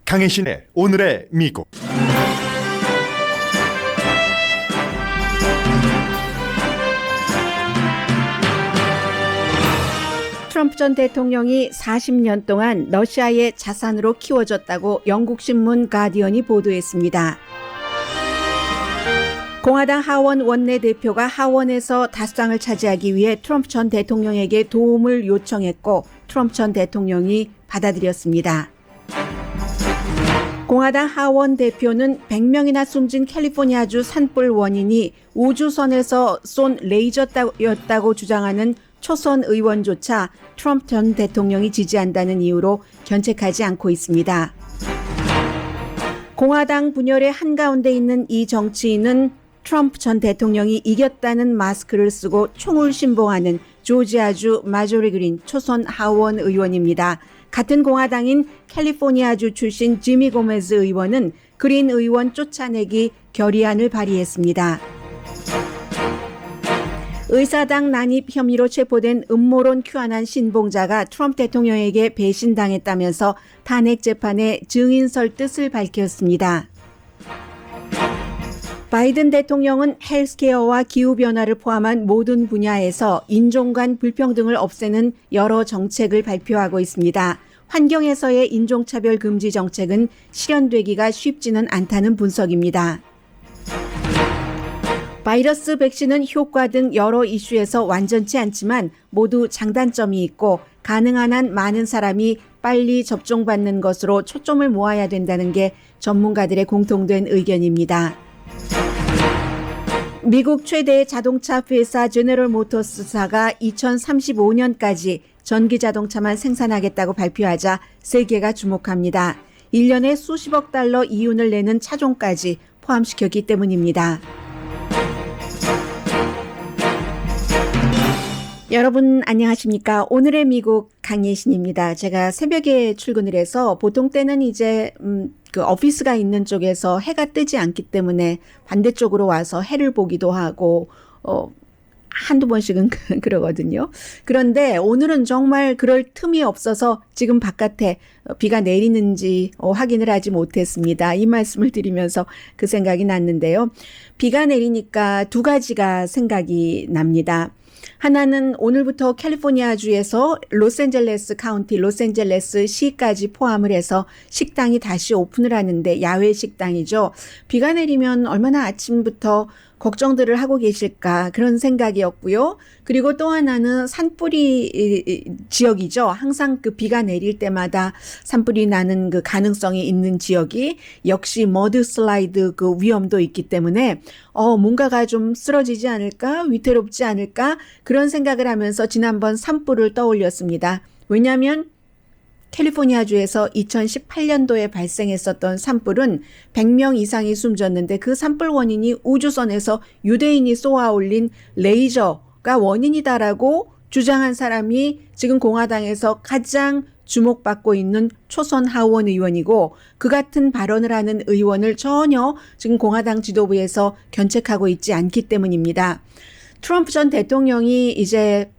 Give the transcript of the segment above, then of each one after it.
강혜신의 오늘의 미국. 트럼프 전 대통령이 40년 동안 러시아의 자산으로 키워졌다고 영국 신문 가디언이 보도했습니다. 공화당 하원 원내대표가 하원에서 다수당을 차지하기 위해 트럼프 전 대통령에게 도움을 요청했고 트럼프 전 대통령이 받아들였습니다. 공화당 하원 대표는 100명이나 숨진 캘리포니아주 산불 원인이 우주선에서 쏜 레이저였다고 주장하는 초선 의원조차 트럼프 전 대통령이 지지한다는 이유로 견책하지 않고 있습니다. 공화당 분열의 한가운데 있는 이 정치인은 트럼프 전 대통령이 이겼다는 마스크를 쓰고 총을 신봉하는 조지아주 마조리 그린 초선 하원 의원입니다. 같은 공화당인 캘리포니아주 출신 지미 고메즈 의원은 그린 의원 쫓아내기 결의안을 발의했습니다. 의사당 난입 혐의로 체포된 음모론 큐아난 신봉자가 트럼프 대통령에게 배신당했다면서 탄핵 재판에 증인설 뜻을 밝혔습니다. 바이든 대통령은 헬스케어와 기후변화를 포함한 모든 분야에서 인종 간 불평등을 없애는 여러 정책을 발표하고 있습니다. 환경에서의 인종차별 금지 정책은 실현되기가 쉽지는 않다는 분석입니다. 바이러스 백신은 효과 등 여러 이슈에서 완전치 않지만 모두 장단점이 있고 가능한 한 많은 사람이 빨리 접종받는 것으로 초점을 모아야 된다는 게 전문가들의 공통된 의견입니다. 미국 최대의 자동차 회사 제너럴 모터스사가 2035년까지 전기 자동차만 생산하겠다고 발표하자 세계가 주목합니다. 1년에 수십억 달러 이윤을 내는 차종까지 포함시켰기 때문입니다. 여러분 안녕하십니까? 오늘의 미국 강예신입니다. 제가 새벽에 출근을 해서 보통 때는 이제 그 오피스가 있는 쪽에서 해가 뜨지 않기 때문에 반대쪽으로 와서 해를 보기도 하고 한두 번씩은 그러거든요. 그런데 오늘은 정말 그럴 틈이 없어서 지금 바깥에 비가 내리는지 확인을 하지 못했습니다. 이 말씀을 드리면서 그 생각이 났는데요. 비가 내리니까 두 가지가 생각이 납니다. 하나는 오늘부터 캘리포니아주에서 로스앤젤레스 카운티, 로스앤젤레스 시까지 포함을 해서 식당이 다시 오픈을 하는데 야외 식당이죠. 비가 내리면 얼마나 아침부터 걱정들을 하고 계실까 그런 생각이었고요. 그리고 또 하나는 산불이 지역이죠. 항상 그 비가 내릴 때마다 산불이 나는 그 가능성이 있는 지역이 역시 머드 슬라이드 그 위험도 있기 때문에 뭔가가 좀 쓰러지지 않을까, 위태롭지 않을까 그런 생각을 하면서 지난번 산불을 떠올렸습니다. 왜냐하면 캘리포니아주에서 2018년도에 발생했었던 산불은 100명 이상이 숨졌는데 그 산불 원인이 우주선에서 유대인이 쏘아 올린 레이저가 원인이다라고 주장한 사람이 지금 공화당에서 가장 주목받고 있는 초선 하원 의원이고 그 같은 발언을 하는 의원을 전혀 지금 공화당 지도부에서 견책하고 있지 않기 때문입니다. 트럼프 전 대통령이 이제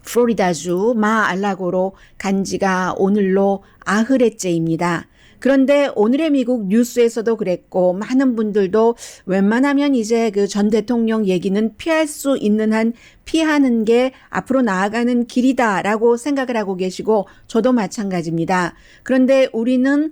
플로리다주 마알라고로 간 지가 오늘로 80회째입니다. 그런데 오늘의 미국 뉴스에서도 그랬고 많은 분들도 웬만하면 이제 그 전 대통령 얘기는 피할 수 있는 한 피하는 게 앞으로 나아가는 길이다라고 생각을 하고 계시고 저도 마찬가지입니다. 그런데 우리는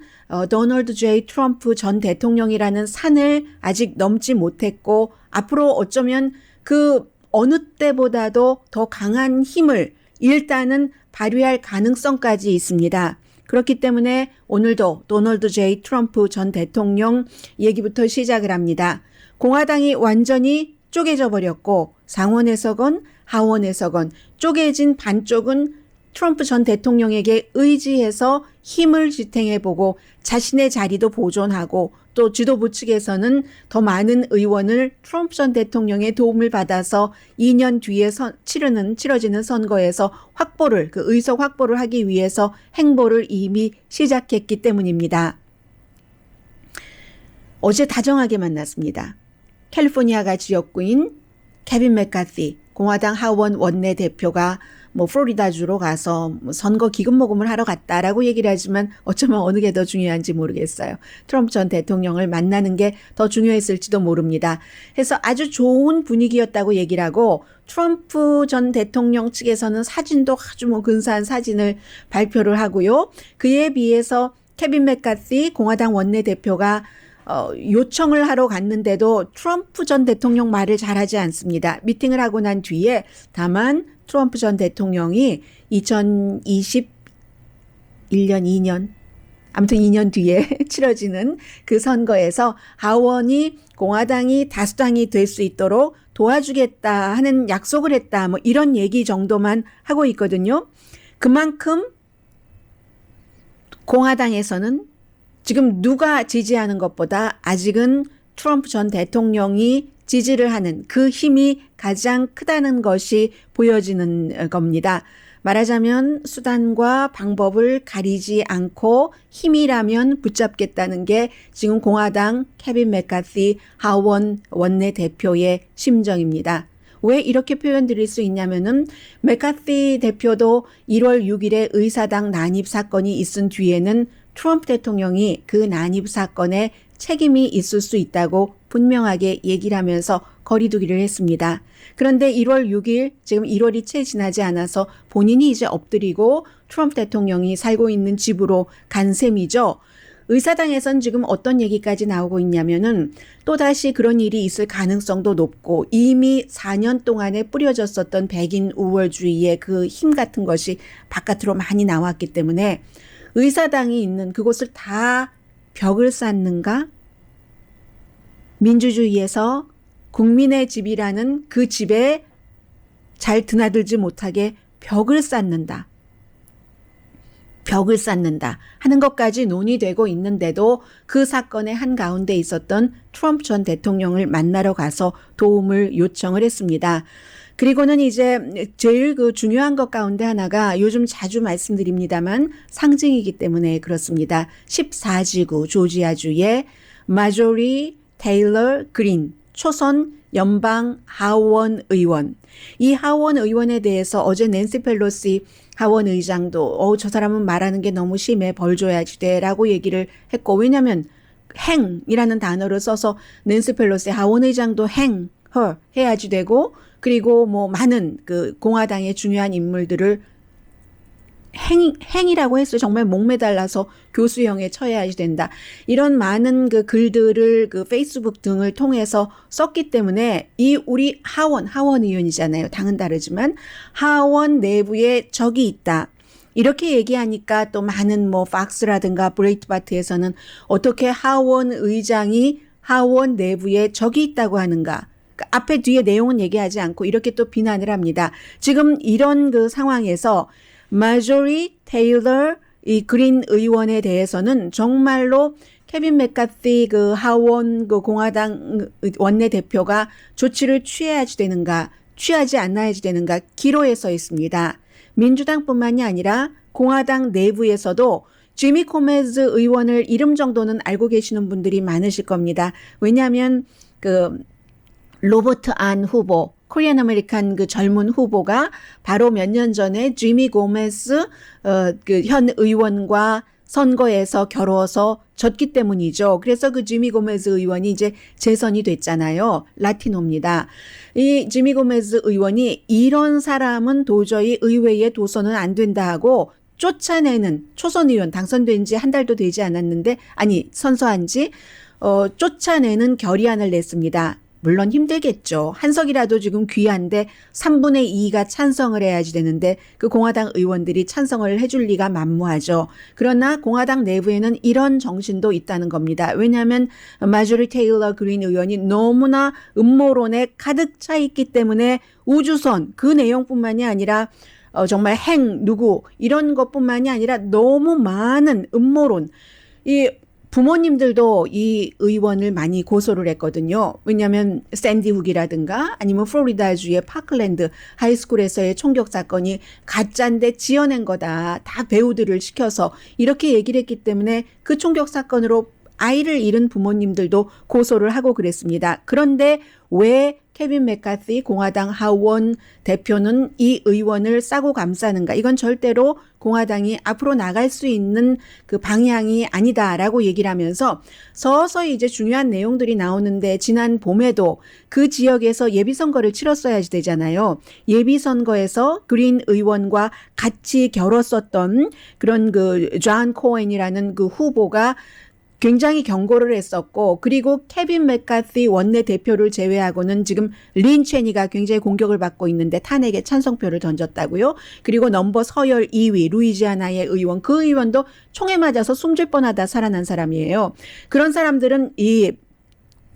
도널드 J. 트럼프 전 대통령이라는 산을 아직 넘지 못했고 앞으로 어쩌면 그 어느 때보다도 더 강한 힘을 일단은 발휘할 가능성까지 있습니다. 그렇기 때문에 오늘도 도널드 J. 트럼프 전 대통령 얘기부터 시작을 합니다. 공화당이 완전히 쪼개져 버렸고 상원에서건 하원에서건 쪼개진 반쪽은 트럼프 전 대통령에게 의지해서 힘을 지탱해보고 자신의 자리도 보존하고 또 지도부 측에서는 더 많은 의원을 트럼프 전 대통령의 도움을 받아서 2년 뒤에 치러지는 선거에서 그 의석 확보를 하기 위해서 행보를 이미 시작했기 때문입니다. 어제 다정하게 만났습니다. 캘리포니아가 지역구인 케빈 맥카티 공화당 하원 원내대표가 뭐 플로리다주로 가서 뭐 선거 기금 모금을 하러 갔다라고 얘기를 하지만 어쩌면 어느 게 더 중요한지 모르겠어요. 트럼프 전 대통령을 만나는 게 더 중요했을지도 모릅니다. 해서 아주 좋은 분위기였다고 얘기를 하고 트럼프 전 대통령 측에서는 사진도 아주 뭐 근사한 사진을 발표를 하고요. 그에 비해서 케빈 맥카시 공화당 원내대표가 요청을 하러 갔는데도 트럼프 전 대통령 말을 잘하지 않습니다. 미팅을 하고 난 뒤에 다만 트럼프 전 대통령이 2021년, 2년, 아무튼 2년 뒤에 치러지는 그 선거에서 하원이 공화당이 다수당이 될 수 있도록 도와주겠다 하는 약속을 했다. 뭐 이런 얘기 정도만 하고 있거든요. 그만큼 공화당에서는 지금 누가 지지하는 것보다 아직은 트럼프 전 대통령이 지지를 하는 그 힘이 가장 크다는 것이 보여지는 겁니다. 말하자면 수단과 방법을 가리지 않고 힘이라면 붙잡겠다는 게 지금 공화당 케빈 맥카시 하원 원내대표의 심정입니다. 왜 이렇게 표현드릴 수 있냐면은 맥카시 대표도 1월 6일에 의사당 난입 사건이 있은 뒤에는 트럼프 대통령이 그 난입 사건에 책임이 있을 수 있다고 분명하게 얘기를 하면서 거리두기를 했습니다. 그런데 1월 6일, 지금 1월이 채 지나지 않아서 본인이 이제 엎드리고 트럼프 대통령이 살고 있는 집으로 간 셈이죠. 의사당에선 지금 어떤 얘기까지 나오고 있냐면은 또다시 그런 일이 있을 가능성도 높고 이미 4년 동안에 뿌려졌었던 백인 우월주의의 그 힘 같은 것이 바깥으로 많이 나왔기 때문에 의사당이 있는 그곳을 다 벽을 쌓는가? 민주주의에서 국민의 집이라는 그 집에 잘 드나들지 못하게 벽을 쌓는다. 벽을 쌓는다 하는 것까지 논의되고 있는데도 그 사건의 한가운데 있었던 트럼프 전 대통령을 만나러 가서 도움을 요청을 했습니다. 그리고는 이제 제일 그 중요한 것 가운데 하나가 요즘 자주 말씀드립니다만 상징이기 때문에 그렇습니다. 14지구 조지아주의 마조리 테일러 그린 초선 연방 하원 의원. 이 하원 의원에 대해서 어제 낸시 펠로시 하원 의장도 저 사람은 말하는 게 너무 심해 벌 줘야지 돼라고 얘기를 했고 왜냐하면 행이라는 단어를 써서 낸시 펠로시 하원 의장도 her 해야지 되고 그리고 뭐 많은 그 공화당의 중요한 인물들을 행이라고 했어요. 정말 목매달라서 교수형에 처해야지 된다. 이런 많은 그 글들을 그 페이스북 등을 통해서 썼기 때문에 이 우리 하원 의원이잖아요. 당은 다르지만 하원 내부에 적이 있다. 이렇게 얘기하니까 또 많은 뭐 팍스라든가 브레이트바트에서는 어떻게 하원 의장이 하원 내부에 적이 있다고 하는가. 앞에 뒤에 내용은 얘기하지 않고 이렇게 또 비난을 합니다. 지금 이런 그 상황에서 마조리 테일러 이 그린 의원에 대해서는 정말로 케빈 맥카시 그 하원 그 공화당 원내대표가 조치를 취해야지 되는가, 취하지 않아야지 되는가 기로에 서 있습니다. 민주당뿐만이 아니라 공화당 내부에서도 지미 코메즈 의원을 이름 정도는 알고 계시는 분들이 많으실 겁니다. 왜냐하면 그 로버트 안 후보, 코리안 아메리칸 그 젊은 후보가 바로 몇 년 전에 지미 고메스 그 현 의원과 선거에서 겨루어서 졌기 때문이죠. 그래서 그 지미 고메즈 의원이 이제 재선이 됐잖아요. 라티노입니다. 이 지미 고메즈 의원이 이런 사람은 도저히 의회에 도선은 안 된다 하고 쫓아내는 초선 의원 당선된 지 한 달도 되지 않았는데 선서한 지 쫓아내는 결의안을 냈습니다. 물론 힘들겠죠. 한석이라도 지금 귀한데 3분의 2가 찬성을 해야지 되는데 그 공화당 의원들이 찬성을 해줄 리가 만무하죠. 그러나 공화당 내부에는 이런 정신도 있다는 겁니다. 왜냐하면 마조리 테일러 그린 의원이 너무나 음모론에 가득 차 있기 때문에 우주선 그 내용뿐만이 아니라 정말 누구 이런 것뿐만이 아니라 너무 많은 음모론 부모님들도 이 의원을 많이 고소를 했거든요. 왜냐하면 샌디 훅이라든가 아니면 플로리다주의 파클랜드 하이스쿨에서의 총격 사건이 가짜인데 지어낸 거다. 다 배우들을 시켜서 이렇게 얘기를 했기 때문에 그 총격 사건으로 아이를 잃은 부모님들도 고소를 하고 그랬습니다. 그런데 왜 케빈 맥카시 공화당 하원 대표는 이 의원을 싸고 감싸는가? 이건 절대로 공화당이 앞으로 나갈 수 있는 그 방향이 아니다라고 얘기를 하면서 서서히 이제 중요한 내용들이 나오는데 지난 봄에도 그 지역에서 예비선거를 치렀어야 되잖아요. 예비선거에서 그린 의원과 같이 겨뤘었던 그런 그 존 코엔이라는 그 후보가 굉장히 경고를 했었고 그리고 케빈 맥카시 원내대표를 제외하고는 지금 린 체니가 굉장히 공격을 받고 있는데 탄핵에 찬성표를 던졌다고요. 그리고 넘버 서열 2위 루이지아나의 의원 그 의원도 총에 맞아서 숨질 뻔하다 살아난 사람이에요. 그런 사람들은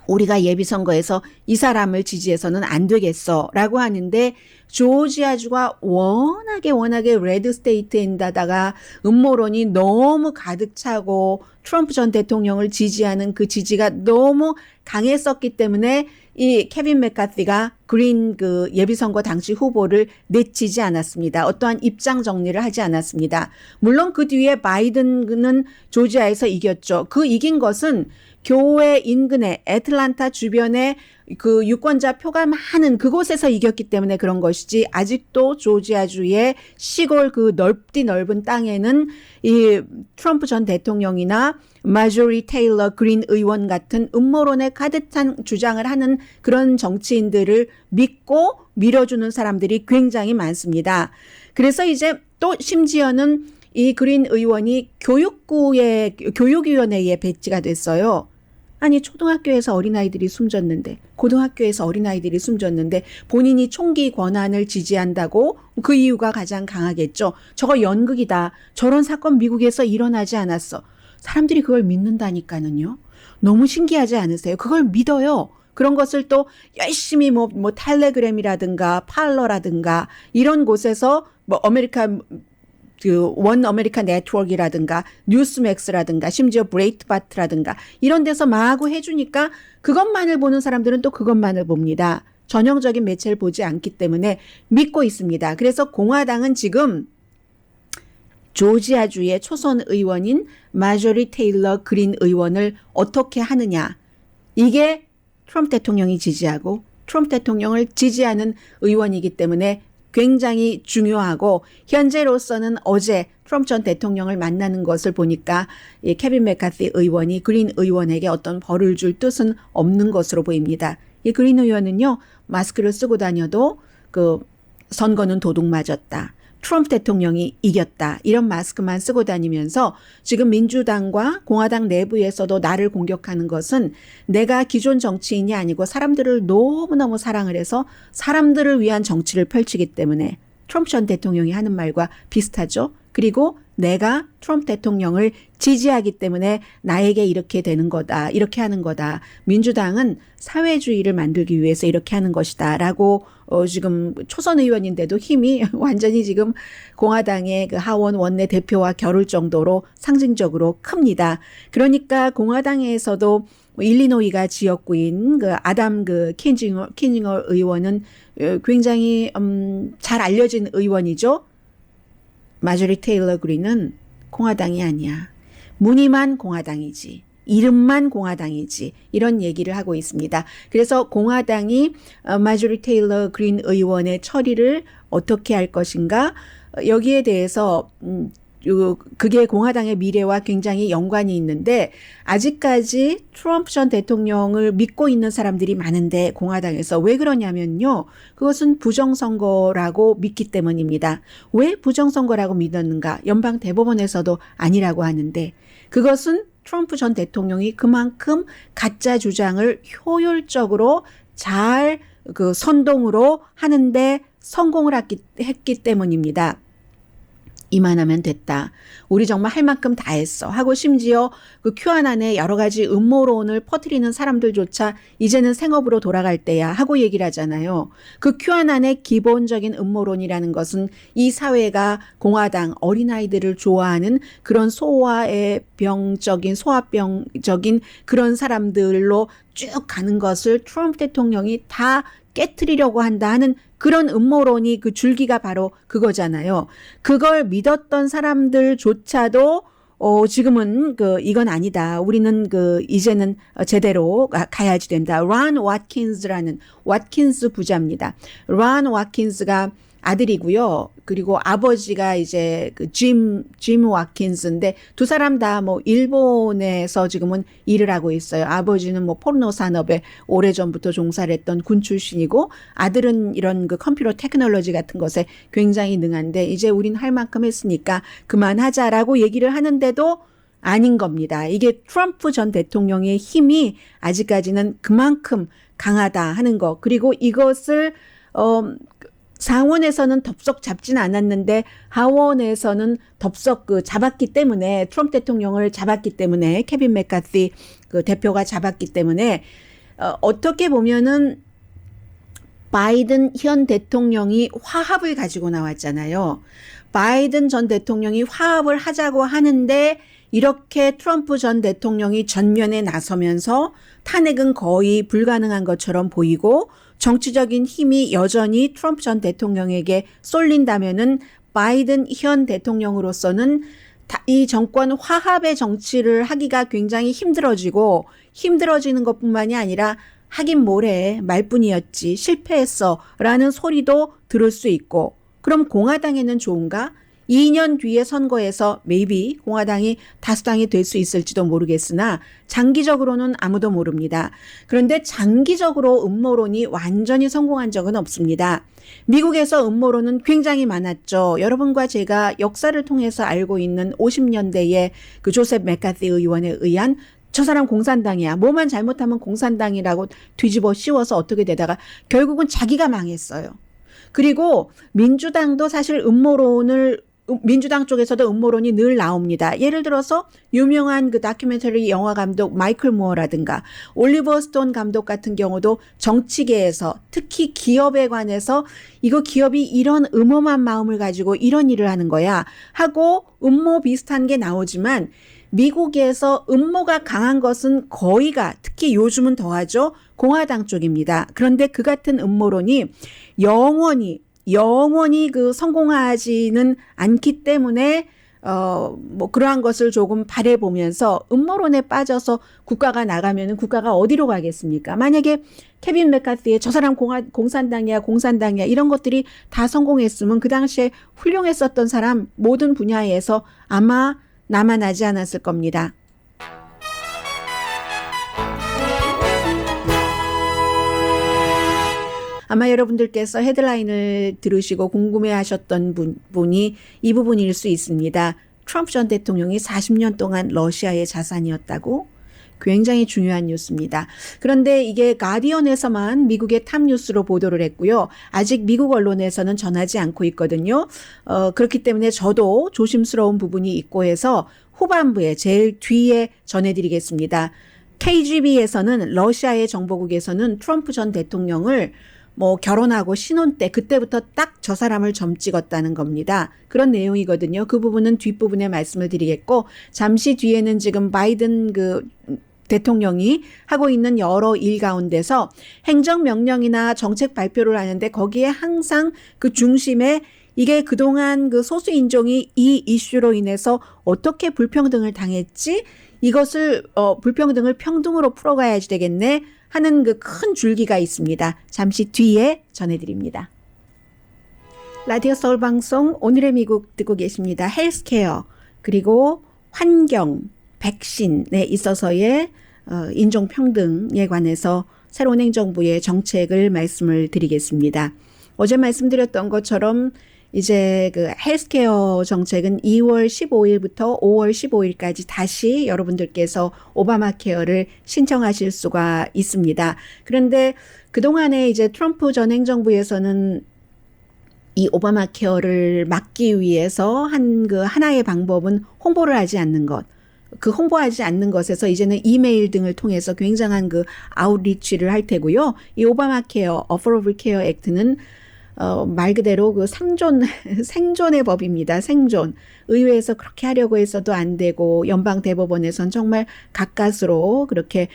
우리가 예비선거에서 이 사람을 지지해서는 안 되겠어라고 하는데 조지아주가 워낙에 레드 스테이트인데다가 음모론이 너무 가득 차고 트럼프 전 대통령을 지지하는 그 지지가 너무 강했었기 때문에 이 케빈 맥카시가 그린 그 예비선거 당시 후보를 내치지 않았습니다. 어떠한 입장 정리를 하지 않았습니다. 물론 그 뒤에 바이든은 조지아에서 이겼죠. 그 이긴 것은 교회 인근에 애틀란타 주변에 그 유권자 표가 많은 그곳에서 이겼기 때문에 그런 것이지 아직도 조지아주의 시골 그 넓은 땅에는 이 트럼프 전 대통령이나 마조리 테일러 그린 의원 같은 음모론에 가득 찬 주장을 하는 그런 정치인들을 믿고 밀어주는 사람들이 굉장히 많습니다. 그래서 이제 또 심지어는 이 그린 의원이 교육위원회에 배치가 됐어요. 아니 초등학교에서 어린아이들이 숨졌는데 고등학교에서 어린아이들이 숨졌는데 본인이 총기 권한을 지지한다고 그 이유가 가장 강하겠죠. 저거 연극이다. 저런 사건 미국에서 일어나지 않았어. 사람들이 그걸 믿는다니까는요. 너무 신기하지 않으세요? 그걸 믿어요. 그런 것을 또 열심히 뭐 텔레그램이라든가 팔러라든가 이런 곳에서 뭐 원 아메리카 네트워크라든가 뉴스맥스라든가 심지어 브레이트바트라든가 이런 데서 마구 해주니까 그것만을 보는 사람들은 또 그것만을 봅니다. 전형적인 매체를 보지 않기 때문에 믿고 있습니다. 그래서 공화당은 지금 조지아주의 초선 의원인 마조리 테일러 그린 의원을 어떻게 하느냐. 이게 트럼프 대통령이 지지하고 트럼프 대통령을 지지하는 의원이기 때문에 굉장히 중요하고 현재로서는 어제 트럼프 전 대통령을 만나는 것을 보니까 이 케빈 맥카시 의원이 그린 의원에게 어떤 벌을 줄 뜻은 없는 것으로 보입니다. 이 그린 의원은요. 마스크를 쓰고 다녀도 그 선거는 도둑 맞았다. 트럼프 대통령이 이겼다. 이런 마스크만 쓰고 다니면서 지금 민주당과 공화당 내부에서도 나를 공격하는 것은 내가 기존 정치인이 아니고 사람들을 너무너무 사랑을 해서 사람들을 위한 정치를 펼치기 때문에 트럼프 전 대통령이 하는 말과 비슷하죠. 그리고 내가 트럼프 대통령을 지지하기 때문에 나에게 이렇게 되는 거다. 이렇게 하는 거다. 민주당은 사회주의를 만들기 위해서 이렇게 하는 것이다. 라고 지금 초선 의원인데도 힘이 완전히 지금 공화당의 그 하원 원내 대표와 겨룰 정도로 상징적으로 큽니다. 그러니까 공화당에서도 일리노이가 지역구인 그 아담 그 킨징어 의원은 굉장히 잘 알려진 의원이죠. 마조리 테일러 그린은 공화당이 아니야. 무늬만 공화당이지. 이름만 공화당이지. 이런 얘기를 하고 있습니다. 그래서 공화당이 마조리 테일러 그린 의원의 처리를 어떻게 할 것인가? 여기에 대해서 그게 공화당의 미래와 굉장히 연관이 있는데 아직까지 트럼프 전 대통령을 믿고 있는 사람들이 많은데 공화당에서 왜 그러냐면요. 그것은 부정선거라고 믿기 때문입니다. 왜 부정선거라고 믿었는가? 연방 대법원에서도 아니라고 하는데 그것은 트럼프 전 대통령이 그만큼 가짜 주장을 효율적으로 잘 그 선동으로 하는데 성공을 했기 때문입니다. 이만하면 됐다. 우리 정말 할 만큼 다 했어. 하고 심지어 그 QAnon에 여러 가지 음모론을 퍼뜨리는 사람들조차 이제는 생업으로 돌아갈 때야 하고 얘기를 하잖아요. 그 QAnon의 기본적인 음모론이라는 것은 이 사회가 공화당 어린아이들을 좋아하는 그런 소아병적인 그런 사람들로 쭉 가는 것을 트럼프 대통령이 다 깨트리려고 한다 하는 그런 음모론이 그 줄기가 바로 그거잖아요. 그걸 믿었던 사람들조차도 지금은 이건 아니다. 우리는 이제는 제대로 가야지 된다. 론 와킨스라는 와킨스 부자입니다. 론 와킨스가 아들이고요. 그리고 아버지가 이제 짐 와킨스인데 두 사람 다 뭐 일본에서 지금은 일을 하고 있어요. 아버지는 뭐 포르노 산업에 오래전부터 종사를 했던 군 출신이고 아들은 이런 컴퓨터 테크놀로지 같은 것에 굉장히 능한데 이제 우린 할 만큼 했으니까 그만하자라고 얘기를 하는데도 아닌 겁니다. 이게 트럼프 전 대통령의 힘이 아직까지는 그만큼 강하다 하는 거. 그리고 이것을 상원에서는 덥석 잡지는 않았는데 하원에서는 덥석 잡았기 때문에 트럼프 대통령을 잡았기 때문에 케빈 맥카시 대표가 잡았기 때문에 어떻게 보면은 바이든 현 대통령이 화합을 가지고 나왔잖아요. 바이든 전 대통령이 화합을 하자고 하는데 이렇게 트럼프 전 대통령이 전면에 나서면서 탄핵은 거의 불가능한 것처럼 보이고 정치적인 힘이 여전히 트럼프 전 대통령에게 쏠린다면은 바이든 현 대통령으로서는 이 정권 화합의 정치를 하기가 굉장히 힘들어지고 힘들어지는 것뿐만이 아니라 하긴 뭐래 말뿐이었지 실패했어 라는 소리도 들을 수 있고 그럼 공화당에는 좋은가? 2년 뒤에 선거에서 maybe 공화당이 다수당이 될 수 있을지도 모르겠으나 장기적으로는 아무도 모릅니다. 그런데 장기적으로 음모론이 완전히 성공한 적은 없습니다. 미국에서 음모론은 굉장히 많았죠. 여러분과 제가 역사를 통해서 알고 있는 50년대의 조셉 맥카시 의원에 의한 저 사람 공산당이야. 뭐만 잘못하면 공산당이라고 뒤집어 씌워서 어떻게 되다가 결국은 자기가 망했어요. 그리고 민주당도 사실 민주당 쪽에서도 음모론이 늘 나옵니다. 예를 들어서 유명한 다큐멘터리 영화 감독 마이클 무어라든가 올리버 스톤 감독 같은 경우도 정치계에서 특히 기업에 관해서 이거 기업이 이런 음험한 마음을 가지고 이런 일을 하는 거야 하고 음모 비슷한 게 나오지만 미국에서 음모가 강한 것은 거의가 특히 요즘은 더하죠. 공화당 쪽입니다. 그런데 그 같은 음모론이 영원히 성공하지는 않기 때문에 뭐 그러한 것을 조금 바라보면서 음모론에 빠져서 국가가 나가면은 국가가 어디로 가겠습니까? 만약에 케빈 맥카시의 저 사람 공산당이야 이런 것들이 다 성공했으면 그 당시에 훌륭했었던 사람 모든 분야에서 아마 남아나지 않았을 겁니다. 아마 여러분들께서 헤드라인을 들으시고 궁금해하셨던 분이 이 부분일 수 있습니다. 트럼프 전 대통령이 40년 동안 러시아의 자산이었다고? 굉장히 중요한 뉴스입니다. 그런데 이게 가디언에서만 미국의 탑뉴스로 보도를 했고요. 아직 미국 언론에서는 전하지 않고 있거든요. 그렇기 때문에 저도 조심스러운 부분이 있고 해서 후반부에 제일 뒤에 전해드리겠습니다. KGB에서는 러시아의 정보국에서는 트럼프 전 대통령을 뭐 결혼하고 신혼 때 그때부터 딱 저 사람을 점 찍었다는 겁니다. 그런 내용이거든요. 그 부분은 뒷부분에 말씀을 드리겠고 잠시 뒤에는 지금 바이든 대통령이 하고 있는 여러 일 가운데서 행정명령이나 정책 발표를 하는데 거기에 항상 그 중심에 이게 그동안 소수인종이 이 이슈로 인해서 어떻게 불평등을 당했지? 이것을 불평등을 평등으로 풀어가야지 되겠네 하는 큰 줄기가 있습니다. 잠시 뒤에 전해드립니다. 라디오 서울 방송 오늘의 미국 듣고 계십니다. 헬스케어 그리고 환경, 백신에 있어서의 인종평등에 관해서 새로운 행정부의 정책을 말씀을 드리겠습니다. 어제 말씀드렸던 것처럼 이제 헬스케어 정책은 2월 15일부터 5월 15일까지 다시 여러분들께서 오바마 케어를 신청하실 수가 있습니다. 그런데 그동안에 이제 트럼프 전 행정부에서는 이 오바마 케어를 막기 위해서 한 하나의 방법은 홍보를 하지 않는 것. 홍보하지 않는 것에서 이제는 이메일 등을 통해서 굉장한 아웃리치를 할 테고요. 이 오바마 케어, 어포러블 케어 액트는 말 그대로 그 생존의 법입니다. 생존. 의회에서 그렇게 하려고 해서도 안 되고 연방 대법원에선 정말 가까스로 그렇게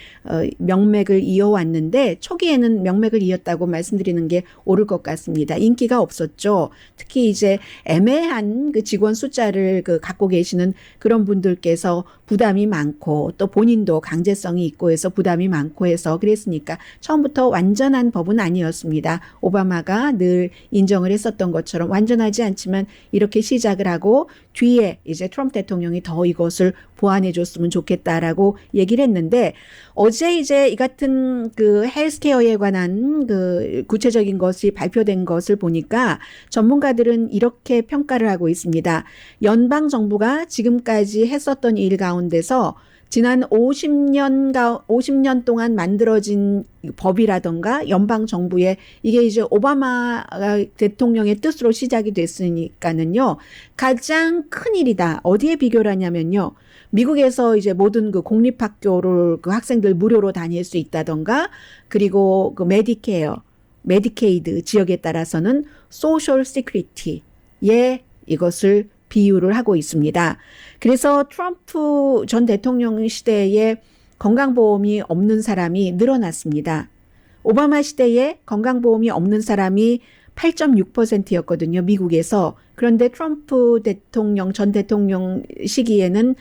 명맥을 이어왔는데 초기에는 명맥을 이었다고 말씀드리는 게 옳을 것 같습니다. 인기가 없었죠. 특히 이제 애매한 그 직원 숫자를 갖고 계시는 그런 분들께서 부담이 많고 또 본인도 강제성이 있고 해서 부담이 많고 해서 그랬으니까 처음부터 완전한 법은 아니었습니다. 오바마가 늘 인정을 했었던 것처럼 완전하지 않지만 이렇게 시작을 하고 뒤에 이제 트럼프 대통령이 더 이것을 보완해 줬으면 좋겠다라고 얘기를 했는데 어제 이제 이 같은 그 헬스케어에 관한 그 구체적인 것이 발표된 것을 보니까 전문가들은 이렇게 평가를 하고 있습니다. 연방 정부가 지금까지 했었던 일 가운데서 지난 50년 동안 만들어진 법이라던가 연방 정부의 이게 이제 오바마 대통령의 뜻으로 시작이 됐으니까는요. 가장 큰 일이다. 어디에 비교를 하냐면요. 미국에서 이제 모든 그 공립학교를 그 학생들 무료로 다닐 수 있다던가 그리고 그 메디케이드 지역에 따라서는 소셜 시큐리티에 이것을 비유를 하고 있습니다. 그래서 트럼프 전 대통령 시대에 건강보험이 없는 사람이 늘어났습니다. 오바마 시대에 건강보험이 없는 사람이 8.6%였거든요. 미국에서. 그런데 트럼프 전 대통령 시기에는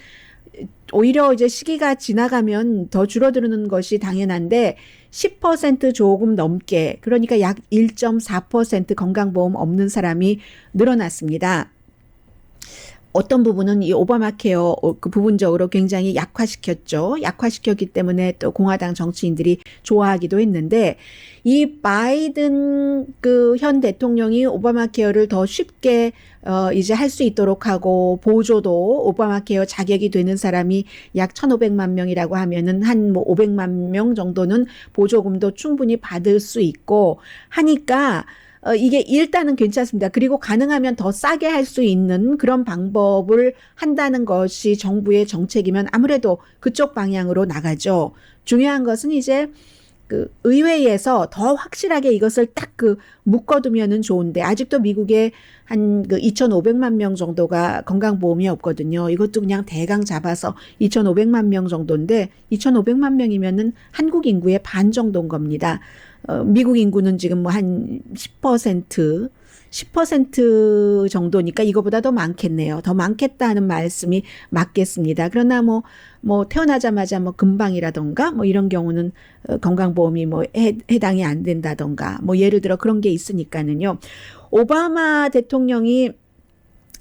오히려 이제 시기가 지나가면 더 줄어드는 것이 당연한데 10% 조금 넘게 그러니까 약 1.4% 건강보험 없는 사람이 늘어났습니다. 어떤 부분은 이 오바마 케어 그 부분적으로 굉장히 약화시켰죠. 약화시켰기 때문에 또 공화당 정치인들이 좋아하기도 했는데 이 바이든 그 현 대통령이 오바마 케어를 더 쉽게 이제 할 수 있도록 하고 보조도 오바마 케어 자격이 되는 사람이 약 1,500만 명이라고 하면은 한 뭐 500만 명 정도는 보조금도 충분히 받을 수 있고 하니까 이게 일단은 괜찮습니다. 그리고 가능하면 더 싸게 할 수 있는 그런 방법을 한다는 것이 정부의 정책이면 아무래도 그쪽 방향으로 나가죠. 중요한 것은 이제 그 의회에서 더 확실하게 이것을 딱 묶어두면은 좋은데 아직도 미국에 한 2,500만 명 정도가 건강보험이 없거든요. 이것도 그냥 대강 잡아서 2,500만 명 정도인데 2,500만 명이면은 한국 인구의 반 정도인 겁니다. 미국 인구는 지금 뭐 한 10% 정도니까 이거보다 더 많겠네요. 더 많겠다는 말씀이 맞겠습니다. 그러나 뭐 태어나자마자 뭐 금방이라던가 뭐 이런 경우는 건강보험이 뭐 해당이 안 된다던가 뭐 예를 들어 그런 게 있으니까는요. 오바마 대통령이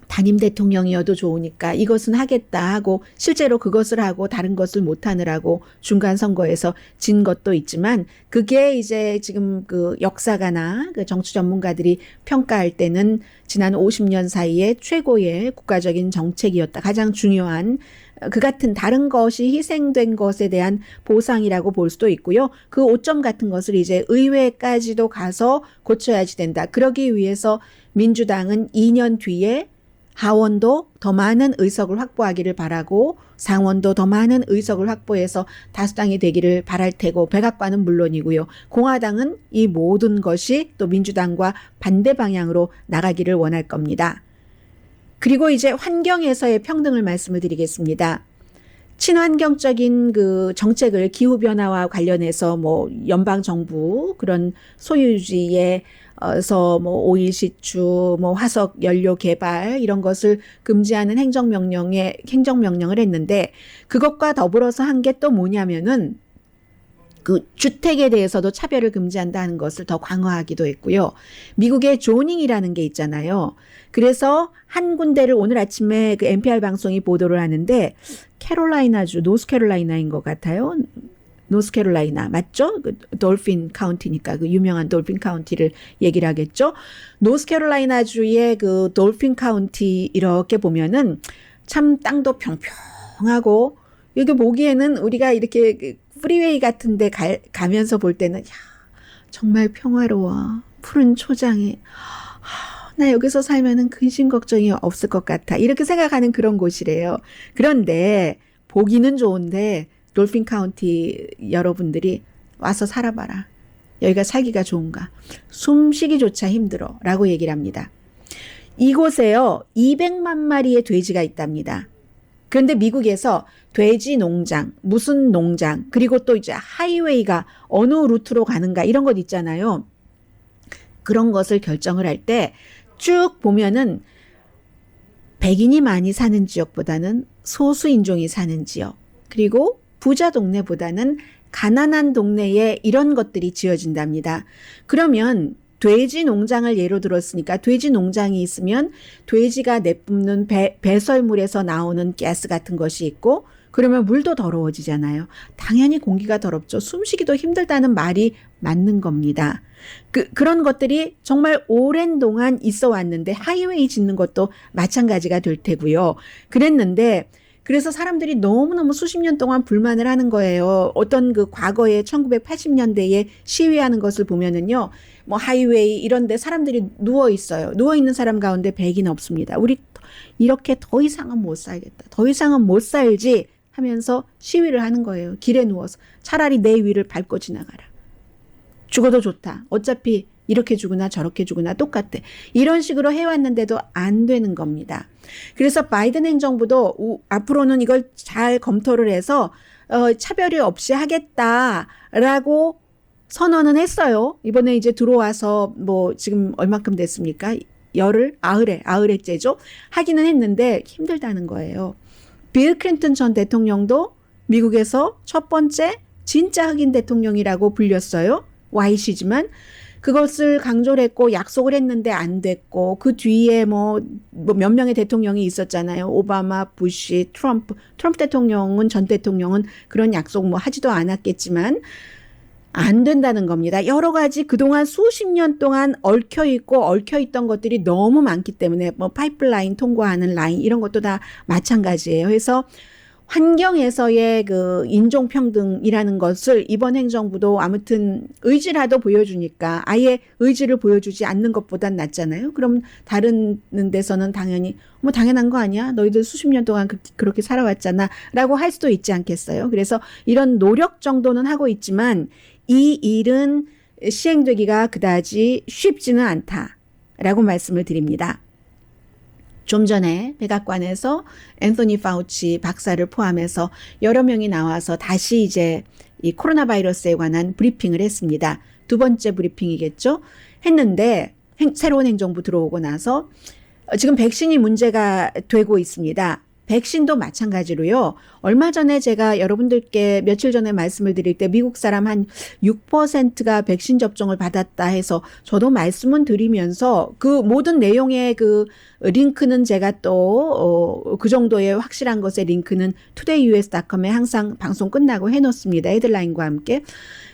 단임 대통령이어도 좋으니까 이것은 하겠다 하고 실제로 그것을 하고 다른 것을 못하느라고 중간 선거에서 진 것도 있지만 그게 이제 지금 그 역사가나 그 정치 전문가들이 평가할 때는 지난 50년 사이에 최고의 국가적인 정책이었다. 가장 중요한 그 같은 다른 것이 희생된 것에 대한 보상이라고 볼 수도 있고요. 그 오점 같은 것을 이제 의회까지도 가서 고쳐야지 된다. 그러기 위해서 민주당은 2년 뒤에 하원도 더 많은 의석을 확보하기를 바라고 상원도 더 많은 의석을 확보해서 다수당이 되기를 바랄 테고 백악관은 물론이고요. 공화당은 이 모든 것이 또 민주당과 반대 방향으로 나가기를 원할 겁니다. 그리고 이제 환경에서의 평등을 말씀을 드리겠습니다. 친환경적인 그 정책을 기후변화와 관련해서 뭐 연방정부 그런 소유주의에 서 뭐 오일 시추, 뭐 화석 연료 개발 이런 것을 금지하는 행정명령을 했는데 그것과 더불어서 한 게 또 뭐냐면은 그 주택에 대해서도 차별을 금지한다는 것을 더 강화하기도 했고요. 미국의 조닝이라는 게 있잖아요. 그래서 한 군데를 오늘 아침에 그 NPR 방송이 보도를 하는데 캐롤라이나주, 노스캐롤라이나인 것 같아요. 노스캐롤라이나 맞죠? 그 돌핀 카운티니까 그 유명한 돌핀 카운티를 얘기를 하겠죠. 노스캐롤라이나주의 그 돌핀 카운티 이렇게 보면은 참 땅도 평평하고 이게 보기에는 우리가 이렇게 그 프리웨이 같은데 가면서 볼 때는 야 정말 평화로워 푸른 초장에 나 여기서 살면은 근심 걱정이 없을 것 같아 이렇게 생각하는 그런 곳이래요. 그런데 보기는 좋은데 돌핀 카운티 여러분들이 와서 살아봐라. 여기가 살기가 좋은가? 숨쉬기조차 힘들어 라고 얘기를 합니다. 이곳에요 200만 마리의 돼지가 있답니다. 그런데 미국에서 돼지 농장, 무슨 농장, 그리고 또 이제 하이웨이가 어느 루트로 가는가 이런 것 있잖아요. 그런 것을 결정을 할 때 쭉 보면은 백인이 많이 사는 지역보다는 소수인종이 사는 지역, 그리고 부자 동네보다는 가난한 동네에 이런 것들이 지어진답니다. 그러면 돼지 농장을 예로 들었으니까 돼지 농장이 있으면 돼지가 내뿜는 배설물에서 나오는 가스 같은 것이 있고 그러면 물도 더러워지잖아요. 당연히 공기가 더럽죠. 숨쉬기도 힘들다는 말이 맞는 겁니다. 그런 것들이 정말 오랜 동안 있어 왔는데 하이웨이 짓는 것도 마찬가지가 될 테고요. 그랬는데 그래서 사람들이 너무너무 수십 년 동안 불만을 하는 거예요. 어떤 그 과거에 1980년대에 시위하는 것을 보면은요. 뭐 하이웨이 이런 데 사람들이 누워 있어요. 누워 있는 사람 가운데 백인 없습니다. 우리 이렇게 더 이상은 못 살겠다. 더 이상은 못 살지 하면서 시위를 하는 거예요. 길에 누워서. 차라리 내 위를 밟고 지나가라. 죽어도 좋다. 어차피 이렇게 죽으나 저렇게 죽으나 똑같아. 이런 식으로 해왔는데도 안 되는 겁니다. 그래서 바이든 행정부도 앞으로는 이걸 잘 검토를 해서 차별이 없이 하겠다라고 선언은 했어요. 이번에 이제 들어와서 뭐 지금 얼마큼 됐습니까? 아흘에째죠. 하기는 했는데 힘들다는 거예요. 빌 클린턴 전 대통령도 미국에서 첫 번째 진짜 흑인 대통령이라고 불렸어요. 와이시지만 그것을 강조를 했고 약속을 했는데 안 됐고 그 뒤에 뭐 몇 명의 대통령이 있었잖아요. 오바마, 부시, 트럼프 대통령은 전 대통령은 그런 약속 뭐 하지도 않았겠지만 안 된다는 겁니다. 여러 가지 그동안 수십 년 동안 얽혀있던 것들이 너무 많기 때문에 뭐 파이프라인 통과하는 라인 이런 것도 다 마찬가지예요. 그래서 환경에서의 그 인종평등이라는 것을 이번 행정부도 아무튼 의지라도 보여주니까 아예 의지를 보여주지 않는 것보단 낫잖아요. 그럼 다른 데서는 당연히 뭐 당연한 거 아니야? 너희들 수십 년 동안 그렇게 살아왔잖아 라고 할 수도 있지 않겠어요? 그래서 이런 노력 정도는 하고 있지만 이 일은 시행되기가 그다지 쉽지는 않다라고 말씀을 드립니다. 좀 전에 백악관에서 앤서니 파우치 박사를 포함해서 여러 명이 나와서 다시 이제 이 코로나 바이러스에 관한 브리핑을 했습니다. 두 번째 브리핑이겠죠? 했는데 새로운 행정부 들어오고 나서 지금 백신이 문제가 되고 있습니다. 백신도 마찬가지로요. 얼마 전에 제가 여러분들께 며칠 전에 말씀을 드릴 때 미국 사람 한 6%가 백신 접종을 받았다 해서 저도 말씀은 드리면서 그 모든 내용의 그 링크는 제가 또 그 정도의 확실한 것의 링크는 todayus.com에 항상 방송 끝나고 해놓습니다. 헤드라인과 함께.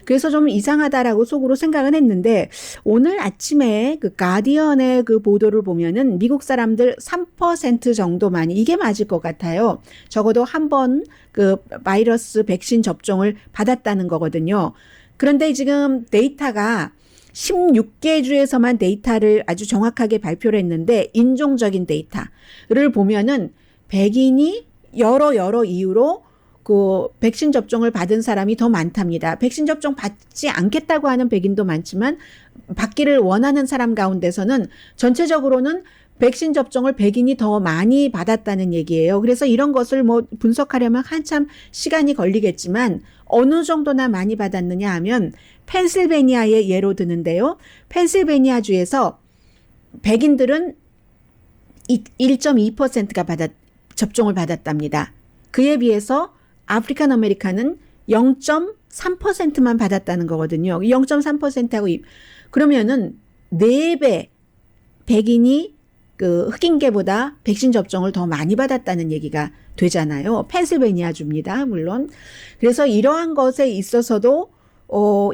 그래서 좀 이상하다라고 속으로 생각은 했는데 오늘 아침에 그 가디언의 그 보도를 보면은 미국 사람들 3% 정도만이 이게 맞을 것 같아요. 적어도 한 번 그 바이러스 백신 접종을 받았다는 거거든요. 그런데 지금 데이터가 16개 주에서만 데이터를 아주 정확하게 발표를 했는데 인종적인 데이터를 보면은 백인이 여러 이유로 그 백신 접종을 받은 사람이 더 많답니다. 백신 접종 받지 않겠다고 하는 백인도 많지만 받기를 원하는 사람 가운데서는 전체적으로는 백신 접종을 백인이 더 많이 받았다는 얘기예요. 그래서 이런 것을 뭐 분석하려면 한참 시간이 걸리겠지만 어느 정도나 많이 받았느냐 하면 펜실베니아의 예로 드는데요. 펜실베니아 주에서 백인들은 1.2%가 접종을 받았답니다. 그에 비해서 아프리칸 아메리칸은 0.3%만 받았다는 거거든요. 0.3%하고 그러면은 4배 백인이 그 흑인계보다 백신 접종을 더 많이 받았다는 얘기가 되잖아요. 펜실베니아 주입니다. 물론. 그래서 이러한 것에 있어서도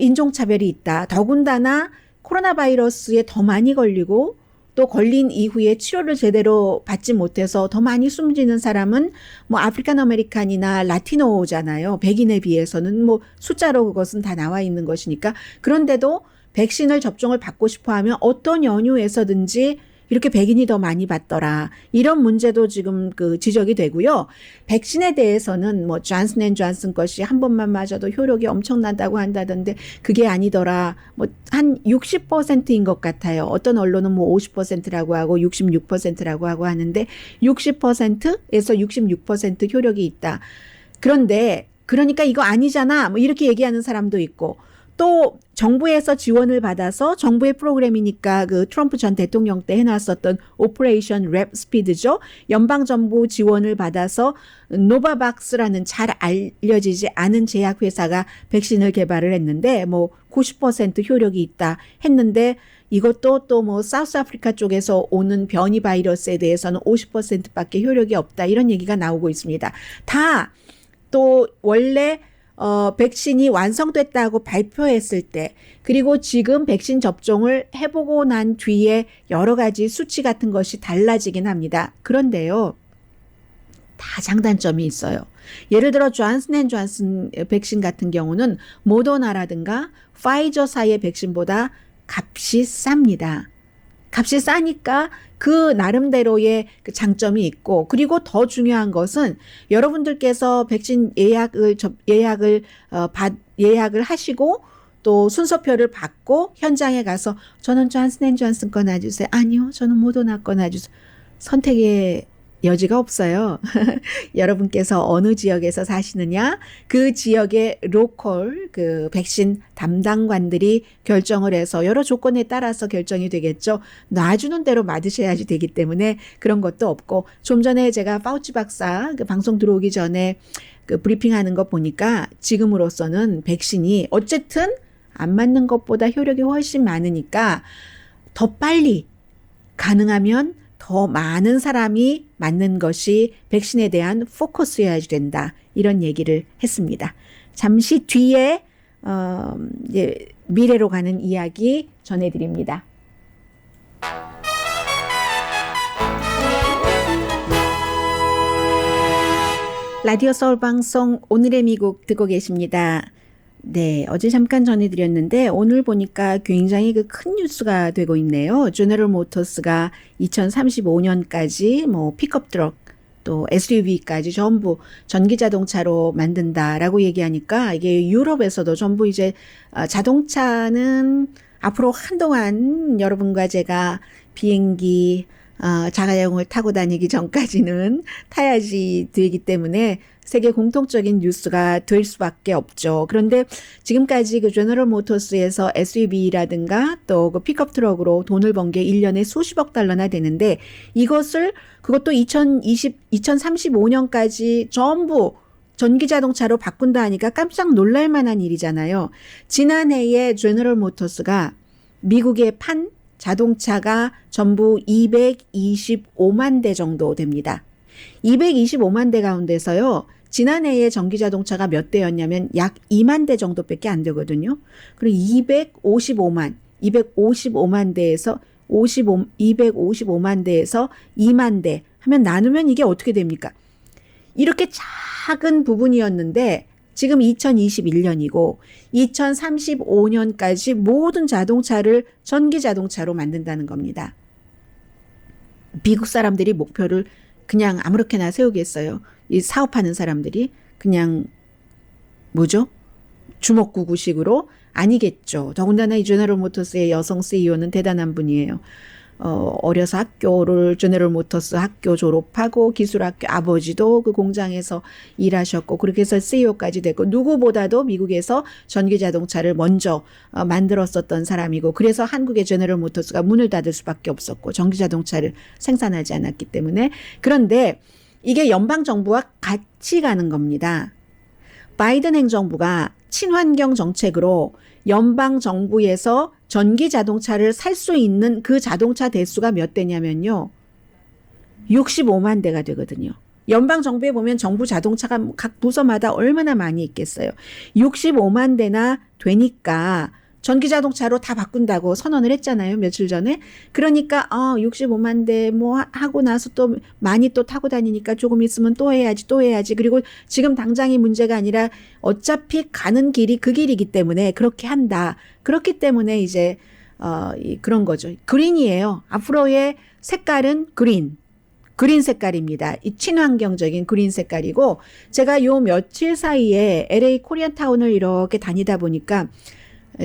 인종차별이 있다. 더군다나 코로나 바이러스에 더 많이 걸리고 또 걸린 이후에 치료를 제대로 받지 못해서 더 많이 숨지는 사람은 뭐 아프리칸 아메리칸이나 라티노잖아요. 백인에 비해서는 뭐 숫자로 그것은 다 나와 있는 것이니까. 그런데도 백신을 접종을 받고 싶어 하면 어떤 연유에서든지 이렇게 백인이 더 많이 받더라. 이런 문제도 지금 그 지적이 되고요. 백신에 대해서는 뭐 존슨 앤 존슨 것이 한 번만 맞아도 효력이 엄청난다고 한다던데 그게 아니더라. 뭐 한 60%인 것 같아요. 어떤 언론은 뭐 50%라고 하고 66%라고 하고 하는데 60%에서 66% 효력이 있다. 그런데 그러니까 이거 아니잖아. 뭐 이렇게 얘기하는 사람도 있고 또 정부에서 지원을 받아서 정부의 프로그램이니까 그 트럼프 전 대통령 때 해놨었던 오퍼레이션 랩 스피드죠. 연방정부 지원을 받아서 노바박스라는 잘 알려지지 않은 제약회사가 백신을 개발을 했는데 뭐 90% 효력이 있다 했는데 이것도 또 뭐 사우스 아프리카 쪽에서 오는 변이 바이러스에 대해서는 50%밖에 효력이 없다 이런 얘기가 나오고 있습니다. 다 또 원래 백신이 완성됐다고 발표했을 때 그리고 지금 백신 접종을 해보고 난 뒤에 여러 가지 수치 같은 것이 달라지긴 합니다. 그런데요. 다 장단점이 있어요. 예를 들어 존슨 앤 존슨 백신 같은 경우는 모더나라든가 파이저사의 백신보다 값이 쌉니다. 값이 싸니까 그 나름대로의 그 장점이 있고 그리고 더 중요한 것은 여러분들께서 백신 예약을 하시고 또 순서표를 받고 현장에 가서 저는 존슨 앤 존슨 거 놔주세요. 아니요. 저는 모더나 거 놔주세요. 선택의 여지가 없어요. 여러분께서 어느 지역에서 사시느냐, 그 지역의 로컬 그 백신 담당관들이 결정을 해서 여러 조건에 따라서 결정이 되겠죠. 놔주는 대로 맞으셔야지 되기 때문에 그런 것도 없고 좀 전에 제가 파우치 박사 그 방송 들어오기 전에 그 브리핑하는 거 보니까 지금으로서는 백신이 어쨌든 안 맞는 것보다 효력이 훨씬 많으니까 더 빨리 가능하면 더 많은 사람이 맞는 것이 백신에 대한 포커스여야 된다. 이런 얘기를 했습니다. 잠시 뒤에 이제 미래로 가는 이야기 전해드립니다. 라디오 서울 방송 오늘의 미국 듣고 계십니다. 네, 어제 잠깐 전해드렸는데 오늘 보니까 굉장히 그 큰 뉴스가 되고 있네요. 제너럴 모터스가 2035년까지 뭐 픽업 트럭 또 SUV까지 전부 전기 자동차로 만든다라고 얘기하니까 이게 유럽에서도 전부 이제 자동차는 앞으로 한동안 여러분과 제가 비행기 자가용을 타고 다니기 전까지는 타야지 되기 때문에 세계 공통적인 뉴스가 될 수밖에 없죠. 그런데 지금까지 그 제너럴 모터스에서 SUV라든가 또 그 픽업 트럭으로 돈을 번 게 1년에 수십억 달러나 되는데 이것을 그것도 2035년까지 전부 전기 자동차로 바꾼다 하니까 깜짝 놀랄 만한 일이잖아요. 지난해에 제너럴 모터스가 미국에 판 자동차가 전부 225만 대 정도 됩니다. 225만 대 가운데서요. 지난해에 전기자동차가 몇 대였냐면 약 2만 대 정도밖에 안 되거든요. 그리고 255만 대에서 255만 대에서 2만 대 하면 나누면 이게 어떻게 됩니까? 이렇게 작은 부분이었는데 지금 2021년이고 2035년까지 모든 자동차를 전기 자동차로 만든다는 겁니다. 미국 사람들이 목표를 그냥 아무렇게나 세우겠어요. 이 사업하는 사람들이 그냥 뭐죠? 주먹구구식으로 아니겠죠. 더군다나 이 제너럴 모터스의 여성 CEO는 대단한 분이에요. 어려서 학교를 제너럴 모터스 학교 졸업하고 기술학교 아버지도 그 공장에서 일하셨고 그렇게 해서 CEO까지 됐고 누구보다도 미국에서 전기자동차를 먼저 만들었었던 사람이고 그래서 한국의 제너럴 모터스가 문을 닫을 수밖에 없었고 전기자동차를 생산하지 않았기 때문에 그런데 이게 연방정부와 같이 가는 겁니다. 바이든 행정부가 친환경 정책으로 연방정부에서 전기 자동차를 살 수 있는 그 자동차 대수가 몇 대냐면요. 65만 대가 되거든요. 연방정부에 보면 정부 자동차가 각 부서마다 얼마나 많이 있겠어요. 65만 대나 되니까 전기자동차로 다 바꾼다고 선언을 했잖아요. 며칠 전에. 그러니까 65만 대 뭐 하고 나서 또 많이 또 타고 다니니까 조금 있으면 또 해야지. 그리고 지금 당장이 문제가 아니라 어차피 가는 길이 그 길이기 때문에 그렇게 한다. 그렇기 때문에 이제 그런 거죠. 그린이에요. 앞으로의 색깔은 그린 색깔입니다. 이 친환경적인 그린 색깔이고, 제가 요 며칠 사이에 LA 코리안타운을 이렇게 다니다 보니까,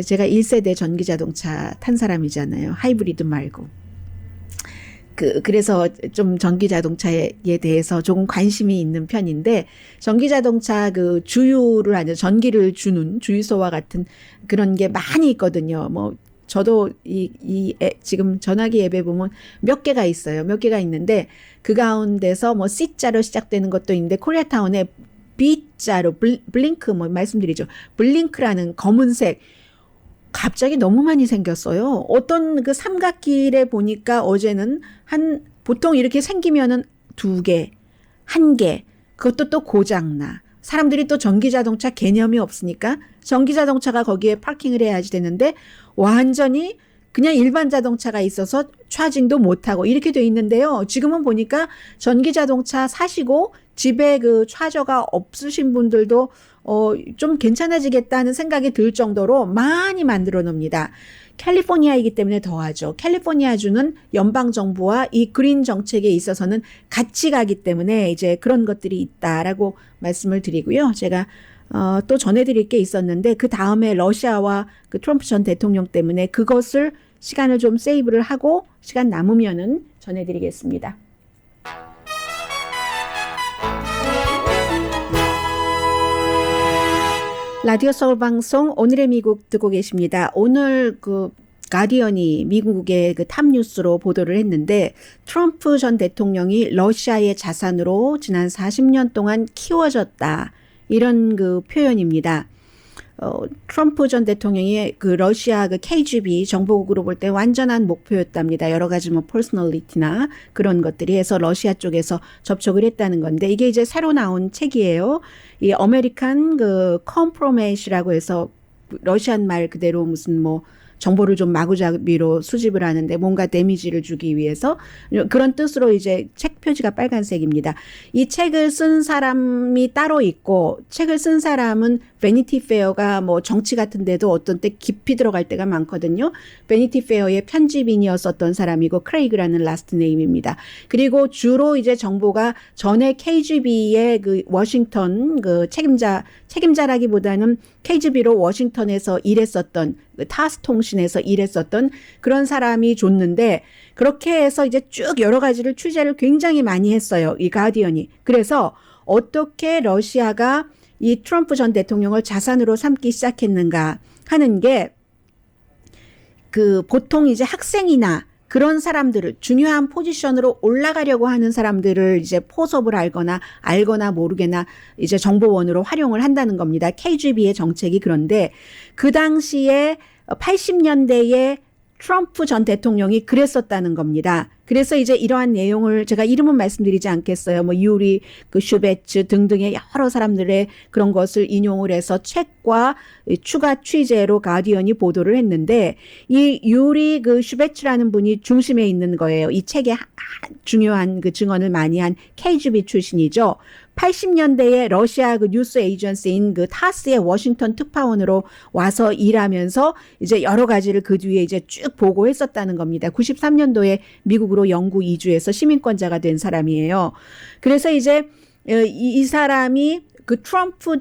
제가 1세대 전기자동차 탄 사람이잖아요. 하이브리드 말고. 그래서 좀 전기자동차에 대해서 조금 관심이 있는 편인데, 전기자동차 주유를 하는, 전기를 주는 주유소와 같은 그런 게 많이 있거든요. 뭐, 저도 지금 전화기 앱에 보면 몇 개가 있어요. 몇 개가 있는데, 그 가운데서 뭐 C자로 시작되는 것도 있는데, 코리아타운에 B자로, 블링크, 뭐 말씀드리죠. 블링크라는 검은색, 갑자기 너무 많이 생겼어요. 어떤 그 삼각길에 보니까 어제는 보통 이렇게 생기면은 2개, 1개, 그것도 또 고장나. 사람들이 또 전기자동차 개념이 없으니까 전기자동차가 거기에 파킹을 해야지 되는데, 완전히 그냥 일반 자동차가 있어서 차징도 못하고 이렇게 돼 있는데요. 지금은 보니까 전기자동차 사시고 집에 차저가 없으신 분들도 좀 괜찮아지겠다는 생각이 들 정도로 많이 만들어 놉니다. 캘리포니아이기 때문에 더하죠. 캘리포니아주는 연방정부와 이 그린 정책에 있어서는 같이 가기 때문에 이제 그런 것들이 있다라고 말씀을 드리고요. 제가 또 전해드릴 게 있었는데, 그 다음에 러시아와 그 트럼프 전 대통령 때문에 그것을 시간을 좀 세이브를 하고 시간 남으면은 전해드리겠습니다. 라디오 서울 방송 오늘의 미국 듣고 계십니다. 오늘 가디언이 미국의 탑뉴스로 보도를 했는데, 트럼프 전 대통령이 러시아의 자산으로 지난 40년 동안 키워졌다. 이런 표현입니다. 트럼프 전 대통령이 러시아 KGB 정보국으로 볼 때 완전한 목표였답니다. 여러 가지 뭐 퍼스널리티나 그런 것들이 해서 러시아 쪽에서 접촉을 했다는 건데, 이게 이제 새로 나온 책이에요. 이 아메리칸 컴프로메이시라고 해서 러시안 말 그대로 무슨 뭐 정보를 좀 마구잡이로 수집을 하는데 뭔가 데미지를 주기 위해서, 그런 뜻으로 이제 책 표지가 빨간색입니다. 이 책을 쓴 사람이 따로 있고, 책을 쓴 사람은 베니티 페어가 뭐 정치 같은 데도 어떤 때 깊이 들어갈 때가 많거든요. 베니티 페어의 편집인이었었던 사람이고, 크레이그라는 라스트 네임입니다. 그리고 주로 이제 정보가 전에 KGB의 워싱턴 책임자라기보다는 KGB로 워싱턴에서 일했었던, 타스 통신에서 일했었던 그런 사람이 줬는데, 그렇게 해서 이제 쭉 여러 가지를 취재를 굉장히 많이 했어요. 이 가디언이. 그래서 어떻게 러시아가 이 트럼프 전 대통령을 자산으로 삼기 시작했는가 하는 게, 보통 이제 학생이나 그런 사람들을 중요한 포지션으로 올라가려고 하는 사람들을 이제 포섭을 알거나 모르게나 이제 정보원으로 활용을 한다는 겁니다. KGB의 정책이. 그런데 그 당시에 80년대에 트럼프 전 대통령이 그랬었다는 겁니다. 그래서 이제 이러한 내용을 제가 이름은 말씀드리지 않겠어요. 뭐 유리, 슈베츠 등등의 여러 사람들의 그런 것을 인용을 해서 책과 추가 취재로 가디언이 보도를 했는데, 이 유리 슈베츠라는 분이 중심에 있는 거예요. 이 책에 중요한 증언을 많이 한 KGB 출신이죠. 80년대에 러시아 뉴스 에이전시인 타스의 워싱턴 특파원으로 와서 일하면서 이제 여러 가지를 그 뒤에 이제 쭉 보고했었다는 겁니다. 93년도에 미국으로 영구 이주해서 시민권자가 된 사람이에요. 그래서 이제 이 사람이 트럼프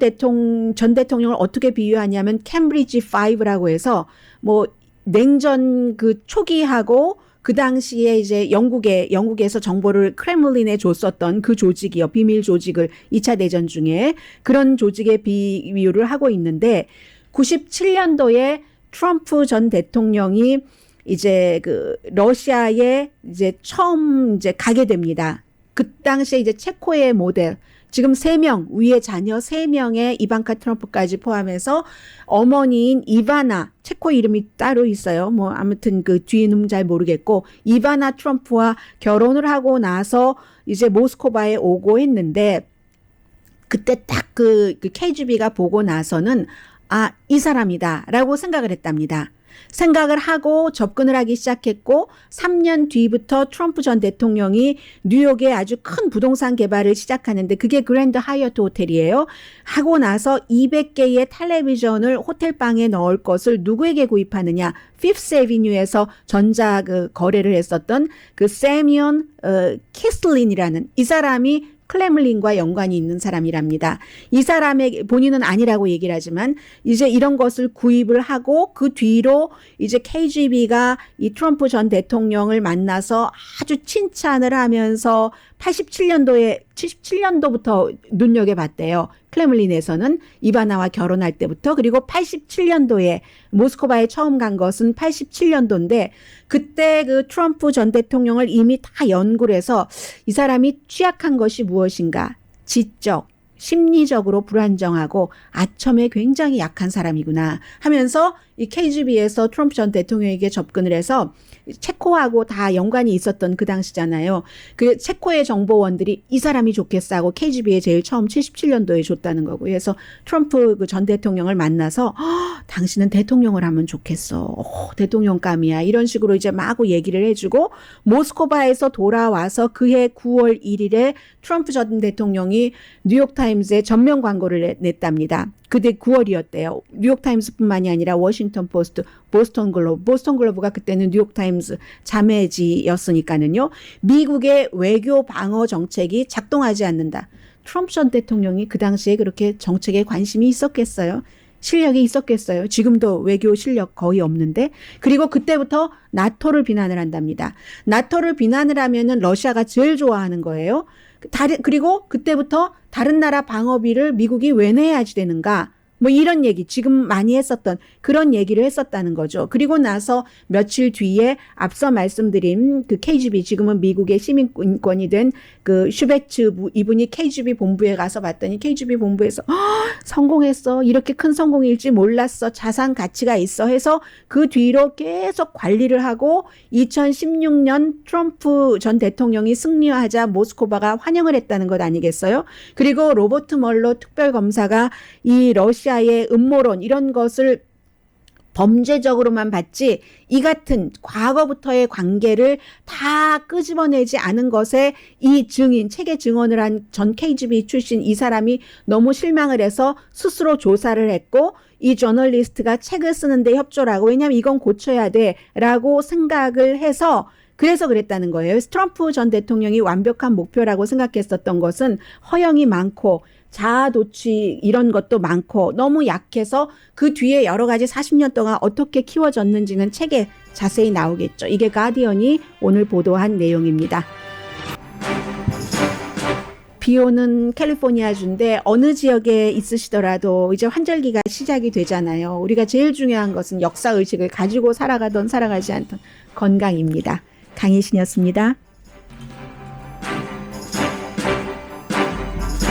전 대통령을 어떻게 비유하냐면 캠브리지 5라고 해서 뭐 냉전 초기하고 그 당시에 이제 영국에서 정보를 크렘린에 줬었던 그 조직이요. 비밀 조직을 2차 대전 중에 그런 조직에 비유를 하고 있는데, 97년도에 트럼프 전 대통령이 이제 러시아에 이제 처음 이제 가게 됩니다. 그 당시에 이제 체코의 모델, 지금 3명, 위에 자녀 3명의 이방카 트럼프까지 포함해서 어머니인 이바나, 체코 이름이 따로 있어요. 뭐 아무튼 뒤는 잘 모르겠고, 이바나 트럼프와 결혼을 하고 나서 이제 모스크바에 오고 했는데, 그때 딱 KGB가 보고 나서는 이 사람이다라고 생각을 했답니다. 생각을 하고 접근을 하기 시작했고 3년 뒤부터 트럼프 전 대통령이 뉴욕에 아주 큰 부동산 개발을 시작하는데 그게 그랜드 하이어트 호텔이에요. 하고 나서 200개의 텔레비전을 호텔방에 넣을 것을 누구에게 구입하느냐? 피프스 애비뉴에서 전자 그 거래를 했었던 그 세미온 키슬린이라는 이 사람이 클레물린과 연관이 있는 사람이랍니다. 이 사람의 본인은 아니라고 얘기를 하지만 이제 이런 것을 구입을 하고 그 뒤로 이제 KGB가 이 트럼프 전 대통령을 만나서 아주 칭찬을 하면서 77년도부터 눈여겨봤대요. 클레물린에서는 이바나와 결혼할 때부터. 그리고 87년도에 모스크바에 처음 간 것은 87년도인데 그때 그 트럼프 전 대통령을 이미 다 연구를 해서 이 사람이 취약한 것이 무엇인가? 지적, 심리적으로 불안정하고 아첨에 굉장히 약한 사람이구나 하면서 이 KGB에서 트럼프 전 대통령에게 접근을 해서 체코하고 다 연관이 있었던 그 당시잖아요. 그 체코의 정보원들이 이 사람이 좋겠어 하고 KGB에 제일 처음 77년도에 줬다는 거고. 그래서 트럼프 그 전 대통령을 만나서 당신은 대통령을 하면 좋겠어. 대통령감이야. 이런 식으로 이제 마구 얘기를 해주고 모스크바에서 돌아와서 그해 9월 1일에 트럼프 전 대통령이 뉴욕타임즈에 전면 광고를 냈답니다. 그때 9월이었대요. 뉴욕타임스뿐만이 아니라 워싱턴 포스트, 보스턴 글로브가 그때는 뉴욕타임스 자매지였으니까는요. 미국의 외교 방어 정책이 작동하지 않는다. 트럼프 전 대통령이 그 당시에 그렇게 정책에 관심이 있었겠어요? 실력이 있었겠어요? 지금도 외교 실력 거의 없는데. 그리고 그때부터 나토를 비난을 한답니다. 나토를 비난을 하면은 러시아가 제일 좋아하는 거예요. 그리고 그때부터 다른 나라 방어비를 미국이 왜 내야지 되는가? 뭐 이런 얘기 지금 많이 했었던 그런 얘기를 했었다는 거죠. 그리고 나서 며칠 뒤에 앞서 말씀드린 그 KGB 지금은 미국의 시민권이 된 그 슈베츠 이분이 KGB 본부에 가서 봤더니 KGB 본부에서 성공했어. 이렇게 큰 성공일지 몰랐어. 자산 가치가 있어 해서 그 뒤로 계속 관리를 하고 2016년 트럼프 전 대통령이 승리하자 모스크바가 환영을 했다는 것 아니겠어요? 그리고 로버트 멀러 특별검사가 이 러시아의 음모론 이런 것을 범죄적으로만 봤지 이 같은 과거부터의 관계를 다 끄집어내지 않은 것에 이 증인, 책의 증언을 한 전 KGB 출신 이 사람이 너무 실망을 해서 스스로 조사를 했고 이 저널리스트가 책을 쓰는데 협조를 하고 왜냐하면 이건 고쳐야 돼라고 생각을 해서 그래서 그랬다는 거예요. 트럼프 전 대통령이 완벽한 목표라고 생각했었던 것은 허영이 많고 자아도취 이런 것도 많고 너무 약해서 그 뒤에 여러 가지 40년 동안 어떻게 키워졌는지는 책에 자세히 나오겠죠. 이게 가디언이 오늘 보도한 내용입니다. 비 오는 캘리포니아주인데 어느 지역에 있으시더라도 이제 환절기가 시작이 되잖아요. 우리가 제일 중요한 것은 역사의식을 가지고 살아가던 살아가지 않던 건강입니다. 강혜신이었습니다.